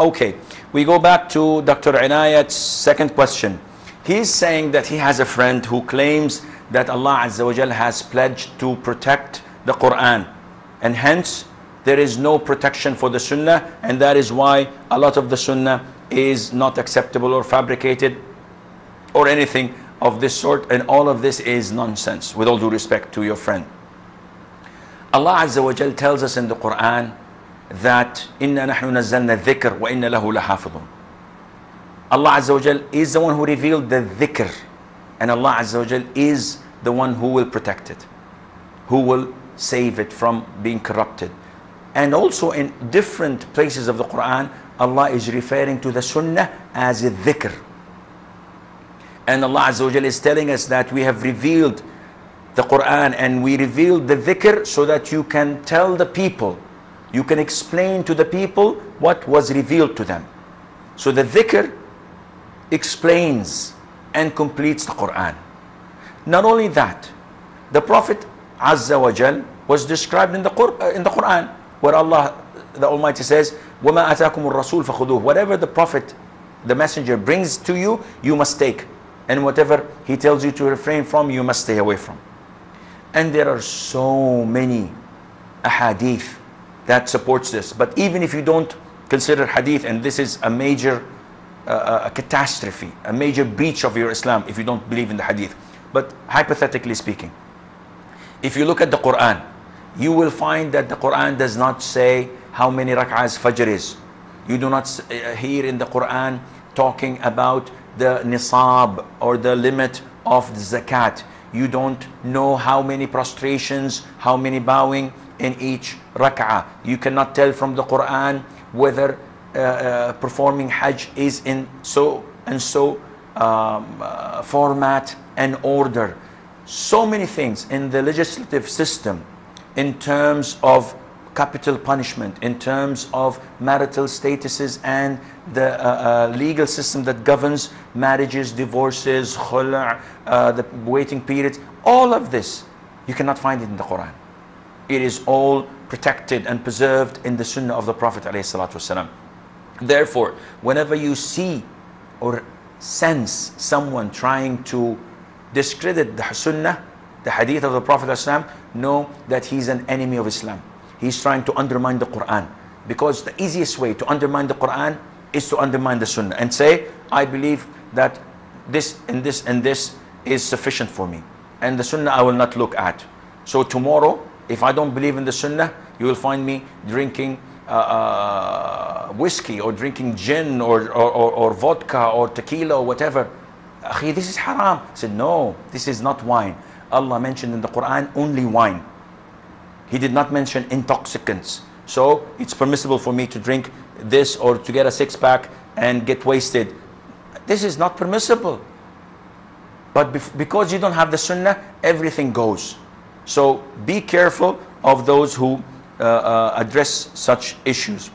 Okay, we go back to Dr. Inayat's second question. He's saying that he has a friend who claims that Allah Azza wa Jal has pledged to protect the Quran, and hence there is no protection for the Sunnah, and that is why a lot of the Sunnah is not acceptable or fabricated or anything of this sort, and all of this is nonsense, with all due respect to your friend. Allah Azza wa Jal tells us in the Quran that inna nahnu nazzalna dhikr wa inna lahu lahafidun. Allah Azza wa Jal is the one who revealed the dhikr, and Allah Azza wa Jal is the one who will protect it, who will save it from being corrupted. And also in different places of the Quran, Allah is referring to the Sunnah as a dhikr. And Allah Azza wa Jal is telling us that we have revealed the Quran and we revealed the dhikr so that you can tell the people, you can explain to the people what was revealed to them. So the dhikr explains and completes the Quran. Not only that, the Prophet Azza wa Jal was described in the Quran, where Allah the Almighty says, وَمَا أَتَاكُمُ الرَّسُولُ فَخُذُوهُ. Whatever the Prophet, the messenger, brings to you, you must take. And whatever he tells you to refrain from, you must stay away from. And there are so many hadith that supports this. But even if you don't consider hadith, and this is a major a catastrophe, a major breach of your Islam if you don't believe in the hadith. But hypothetically speaking, if you look at the Quran, you will find that the Quran does not say how many rak'ahs Fajr is. You do not hear in the Quran talking about the nisab or the limit of the zakat. You don't know how many prostrations, how many bowing in each rak'ah. You cannot tell from the Quran whether performing Hajj is in so and so format and order. So many things in the legislative system, in terms of capital punishment, in terms of marital statuses and the legal system that governs marriages, divorces, khula', the waiting periods, all of this you cannot find it in the Quran. It is all protected and preserved in the Sunnah of the Prophet ﷺ. Therefore, whenever you see or sense someone trying to discredit the Sunnah, the hadith of the Prophet ﷺ, know that he's an enemy of Islam. He's trying to undermine the Quran, because the easiest way to undermine the Quran is to undermine the Sunnah and say, I believe that this and this and this is sufficient for me, and the Sunnah I will not look at. So tomorrow, if I don't believe in the Sunnah, you will find me drinking whiskey or drinking gin or vodka or tequila or whatever. Akhi, this is haram. I said, no, this is not wine. Allah mentioned in the Quran only wine. He did not mention intoxicants. So it's permissible for me to drink this or to get a six-pack and get wasted. This is not permissible. But because you don't have the Sunnah, everything goes. So be careful of those who address such issues.